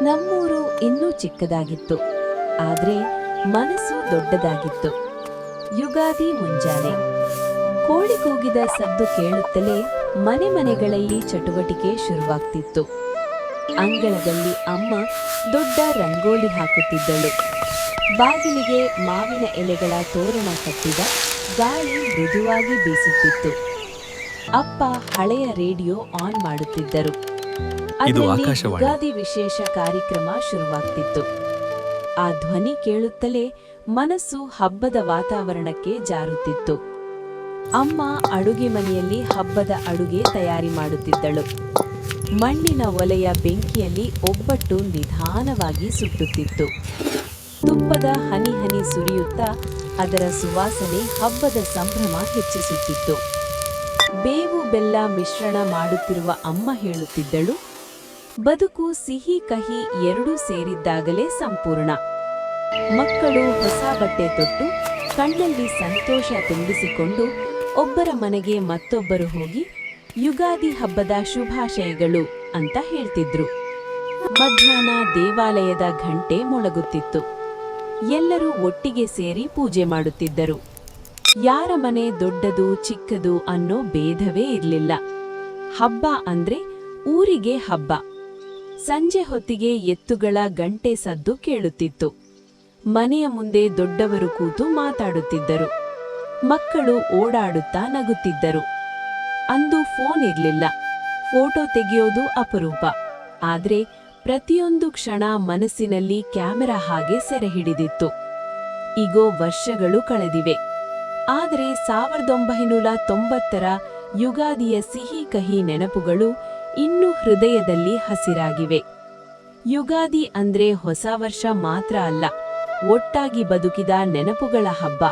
ನಮ್ಮೂರು ಇನ್ನೂ ಚಿಕ್ಕದಾಗಿತ್ತು, ಆದ್ರೆ ಮನಸ್ಸು ದೊಡ್ಡದಾಗಿತ್ತು. ಯುಗಾದಿ ಮುಂಜಾನೆ ಕೋಳಿ ಕೂಗಿದ ಸದ್ದು ಕೇಳುತ್ತಲೇ ಮನೆ ಮನೆಗಳಲ್ಲಿ ಚಟುವಟಿಕೆ ಶುರುವಾಗ್ತಿತ್ತು. ಅಂಗಳದಲ್ಲಿ ಅಮ್ಮ ದೊಡ್ಡ ರಂಗೋಲಿ ಹಾಕುತ್ತಿದ್ದಳು. ಬಾಗಿಲಿಗೆ ಮಾವಿನ ಎಲೆಗಳ ತೋರಣ ಕಟ್ಟಿದ ಗಾಳಿ ಮೃದುವಾಗಿ ಬೀಸುತ್ತಿತ್ತು. ಅಪ್ಪ ಹಳೆಯ ರೇಡಿಯೋ ಆನ್ ಮಾಡುತ್ತಿದ್ದರು. ಅದರಲ್ಲಿ ಯುಗಾದಿ ವಿಶೇಷ ಕಾರ್ಯಕ್ರಮ ಶುರುವಾಗ್ತಿತ್ತು. ಆ ಧ್ವನಿ ಕೇಳುತ್ತಲೇ ಮನಸ್ಸು ಹಬ್ಬದ ವಾತಾವರಣಕ್ಕೆ ಜಾರುತ್ತಿತ್ತು. ಅಮ್ಮ ಅಡುಗೆ ಮನೆಯಲ್ಲಿ ಹಬ್ಬದ ಅಡುಗೆ ತಯಾರಿ ಮಾಡುತ್ತಿದ್ದಳು. ಮಣ್ಣಿನ ಒಲೆಯ ಬೆಂಕಿಯಲ್ಲಿ ಒಬ್ಬಟ್ಟು ನಿಧಾನವಾಗಿ ಸುಟ್ಟುತ್ತಿತ್ತು. ತುಪ್ಪದ ಹನಿ ಹನಿ ಸುರಿಯುತ್ತಾ ಅದರ ಸುವಾಸನೆ ಹಬ್ಬದ ಸಂಭ್ರಮ ಹೆಚ್ಚಿಸುತ್ತಿತ್ತು. ಬೇವು ಬೆಲ್ಲ ಮಿಶ್ರಣ ಮಾಡುತ್ತಿರುವ ಅಮ್ಮ ಹೇಳುತ್ತಿದ್ದಳು, ಬದುಕು ಸಿಹಿ ಕಹಿ ಎರಡೂ ಸೇರಿದ್ದಾಗಲೇ ಸಂಪೂರ್ಣ. ಮಕ್ಕಳು ಹೊಸ ಬಟ್ಟೆ ತೊಟ್ಟು ಕಣ್ಣಲ್ಲಿ ಸಂತೋಷ ತುಂಬಿಸಿಕೊಂಡು ಒಬ್ಬರ ಮನೆಗೆ ಮತ್ತೊಬ್ಬರು ಹೋಗಿ ಯುಗಾದಿ ಹಬ್ಬದ ಶುಭಾಶಯಗಳು ಅಂತ ಹೇಳ್ತಿದ್ರು. ಮಧ್ಯಾಹ್ನ ದೇವಾಲಯದ ಘಂಟೆ ಮೊಳಗುತ್ತಿತ್ತು. ಎಲ್ಲರೂ ಒಟ್ಟಿಗೆ ಸೇರಿ ಪೂಜೆ ಮಾಡುತ್ತಿದ್ದರು. ಯಾರ ಮನೆ ದೊಡ್ಡದು ಚಿಕ್ಕದು ಅನ್ನೋ ಭೇದವೇ ಇರಲಿಲ್ಲ. ಹಬ್ಬ ಅಂದ್ರೆ ಊರಿಗೆ ಹಬ್ಬ. ಸಂಜೆ ಹೊತ್ತಿಗೆ ಎತ್ತುಗಳ ಗಂಟೆ ಸದ್ದು ಕೇಳುತ್ತಿತ್ತು. ಮನೆಯ ಮುಂದೆ ದೊಡ್ಡವರು ಕೂತು ಮಾತಾಡುತ್ತಿದ್ದರು. ಮಕ್ಕಳು ಓಡಾಡುತ್ತಾ ನಗುತ್ತಿದ್ದರು. ಅಂದು ಫೋನ್ ಇರ್ಲಿಲ್ಲ. ಫೋಟೋ ತೆಗೆಯೋದು ಅಪರೂಪ. ಆದ್ರೆ ಪ್ರತಿಯೊಂದು ಕ್ಷಣ ಮನಸ್ಸಿನಲ್ಲಿ ಕ್ಯಾಮೆರಾ ಹಾಗೆ ಸೆರೆ ಹಿಡಿದಿತ್ತು. ಈಗೋ ವರ್ಷಗಳು ಕಳೆದಿವೆ. ಆದರೆ 1990ರ ಯುಗಾದಿಯ ಸಿಹಿ ಕಹಿ ನೆನಪುಗಳು ಇನ್ನೂ ಹೃದಯದಲ್ಲಿ ಹಸಿರಾಗಿವೆ. ಯುಗಾದಿ ಅಂದ್ರೆ ಹೊಸ ವರ್ಷ ಮಾತ್ರ ಅಲ್ಲ, ಒಟ್ಟಾಗಿ ಬದುಕಿದ ನೆನಪುಗಳ ಹಬ್ಬ.